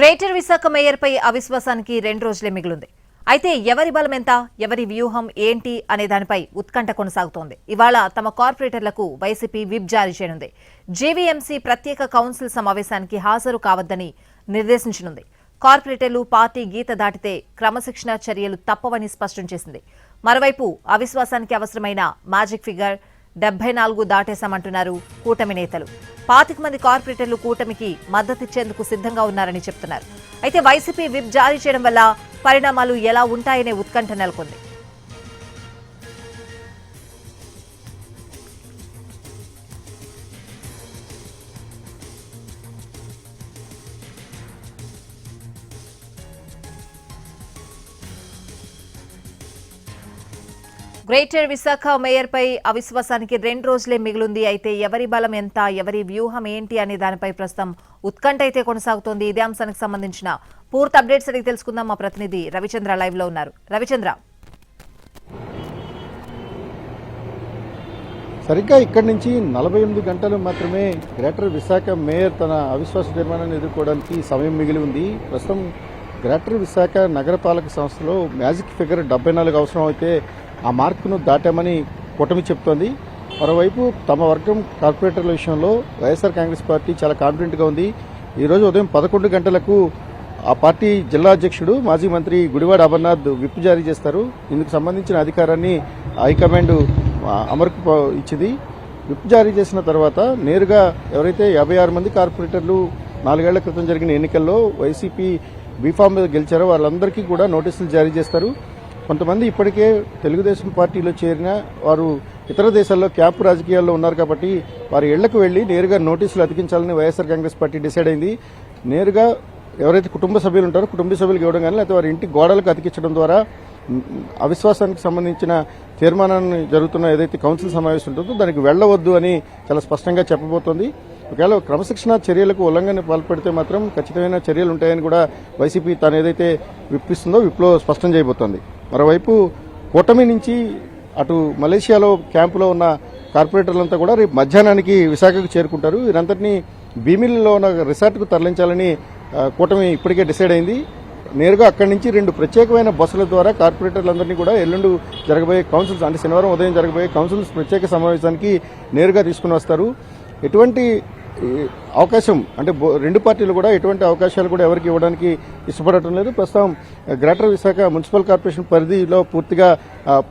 Greater Visakha మేయర్పై అవిశ్వాసానికి 2 రోజులే మిగిలింది. అయితే ఎవరి బలం ఎంత, ఎవరి వ్యూహం ఏంటి అనే దానిపై ఉత్కంఠ కొనసాగుతోంది. ఇవాళ తమ కార్పొరేటర్లకు వైసీపీ విప్ జారీ చేయనుంది. జీవీఎంసీ ప్రత్యేక కౌన్సిల్ సమావేశానికి హాజరు కావద్దని నిర్దేశించనుంది. కార్పొరేటర్లు పార్టీ గీత దాటితే క్రమశిక్షణ చర్యలు తప్పవని స్పష్టం చేసింది. మరోవైపు అవిశ్వాసానికి అవసరమైన మ్యాజిక్ ఫిగర్ 74 దాటేశామంటున్నారు కూటమి నేతలు. 25 మంది కార్పొరేటర్లు కూటమికి మద్దతిచ్చేందుకు సిద్ధంగా ఉన్నారని చెప్తున్నారు. అయితే వైసీపీ విప్ జారీ చేయడం వల్ల పరిణామాలు ఎలా ఉంటాయనే ఉత్కంఠ నెలకొంది. గ్రేటర్ విశాఖ మేయర్పై అవిశ్వాసానికి 2 రోజులే మిగిలింది. అయితే ఎవరి బలం ఎంత, ఎవరి వ్యూహం ఏంటి అనే దానిపై ప్రస్తుతం ఉత్కంఠ అయితే కొనసాగుతోంది. ఇదే అంశానికి సంబంధించిన పూర్తి అప్డేట్స్ అడిగి తెలుసుకుందాం. మా ప్రతినిధి రవిచంద్ర లైవ్ లో ఉన్నారు. రవిచంద్ర, సరిగ్గా ఇక్కడి నుంచి 48 గంటలు మాత్రమే గ్రేటర్ విశాఖ మేయర్ తన అవిశ్వాస తీర్మానాన్ని ఎదుర్కోవడానికి సమయం మిగిలి ఉంది. ప్రస్తుతం గ్రేటర్ విశాఖ నగరపాలక సంస్థలో మ్యాజిక్ ఫిగర్ 74 అవసరం అయితే ఆ మార్కును దాటామని కూటమి చెప్తోంది. మరోవైపు తమ వర్గం కార్పొరేటర్ల విషయంలో వైఎస్ఆర్ కాంగ్రెస్ పార్టీ చాలా కాన్ఫిడెంట్గా ఉంది. ఈరోజు ఉదయం 11 గంటలకు ఆ పార్టీ జిల్లా అధ్యక్షుడు మాజీ మంత్రి గుడివాడ అమర్నాథ్ విప్ జారీ చేస్తారు. ఇందుకు సంబంధించిన అధికారాన్ని హైకమాండ్ అమరుకు ఇచ్చింది. విప్ జారీ చేసిన తర్వాత నేరుగా ఎవరైతే 56 మంది కార్పొరేటర్లు 4 ఏళ్ల క్రితం జరిగిన ఎన్నికల్లో వైసీపీ బీఫామ్ మీద గెలిచారో వాళ్ళందరికీ కూడా నోటీసులు జారీ చేస్తారు. కొంతమంది ఇప్పటికే తెలుగుదేశం పార్టీలో చేరిన వారు ఇతర దేశాల్లో క్యాంపు రాజకీయాల్లో ఉన్నారు కాబట్టి వారి ఇళ్లకు వెళ్లి నేరుగా నోటీసులు అతికించాలని వైఎస్ఆర్ కాంగ్రెస్ పార్టీ డిసైడ్ అయింది. నేరుగా ఎవరైతే కుటుంబ సభ్యులు ఉంటారో కుటుంబ సభ్యులకు ఇవ్వడం కానీ లేకపోతే వారి ఇంటి గోడలకు అతికించడం ద్వారా అవిశ్వాసానికి సంబంధించిన తీర్మానాన్ని జరుగుతున్న ఏదైతే కౌన్సిల్ సమావేశం ఉంటుందో దానికి వెళ్లవద్దు అని చాలా స్పష్టంగా చెప్పబోతోంది. ఒకవేళ క్రమశిక్షణ చర్యలకు ఉల్లంఘన పాల్పడితే మాత్రం ఖచ్చితమైన చర్యలు ఉంటాయని కూడా వైసీపీ తాను ఏదైతే విప్పిస్తుందో విప్లో స్పష్టం చేయబోతోంది. మరోవైపు కూటమి నుంచి అటు మలేషియాలో క్యాంపులో ఉన్న కార్పొరేటర్లంతా కూడా రేపు మధ్యాహ్నానికి విశాఖకు చేరుకుంటారు. వీరందరినీ భీమిలిలో ఉన్న రిసార్ట్కు తరలించాలని కూటమి ఇప్పటికే డిసైడ్ అయింది. నేరుగా అక్కడి నుంచి 2 ప్రత్యేకమైన బస్సుల ద్వారా కార్పొరేటర్లందరినీ కూడా ఎల్లుండి జరగబోయే కౌన్సిల్స్ అంటే శనివారం ఉదయం జరగబోయే కౌన్సిల్స్ ప్రత్యేక సమావేశానికి నేరుగా తీసుకుని వస్తారు. ఎటువంటి అవకాశం అంటే 2 పార్టీలు కూడా ఎటువంటి అవకాశాలు కూడా ఎవరికి ఇవ్వడానికి ఇష్టపడటం లేదు. ప్రస్తుతం గ్రేటర్ విశాఖ మున్సిపల్ కార్పొరేషన్ పరిధిలో పూర్తిగా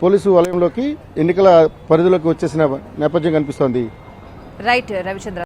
పోలీసు వలయంలోకి ఎన్నికల పరిధిలోకి వచ్చేసిన నేపథ్యం కనిపిస్తోంది. రైట్ రవిచంద్ర.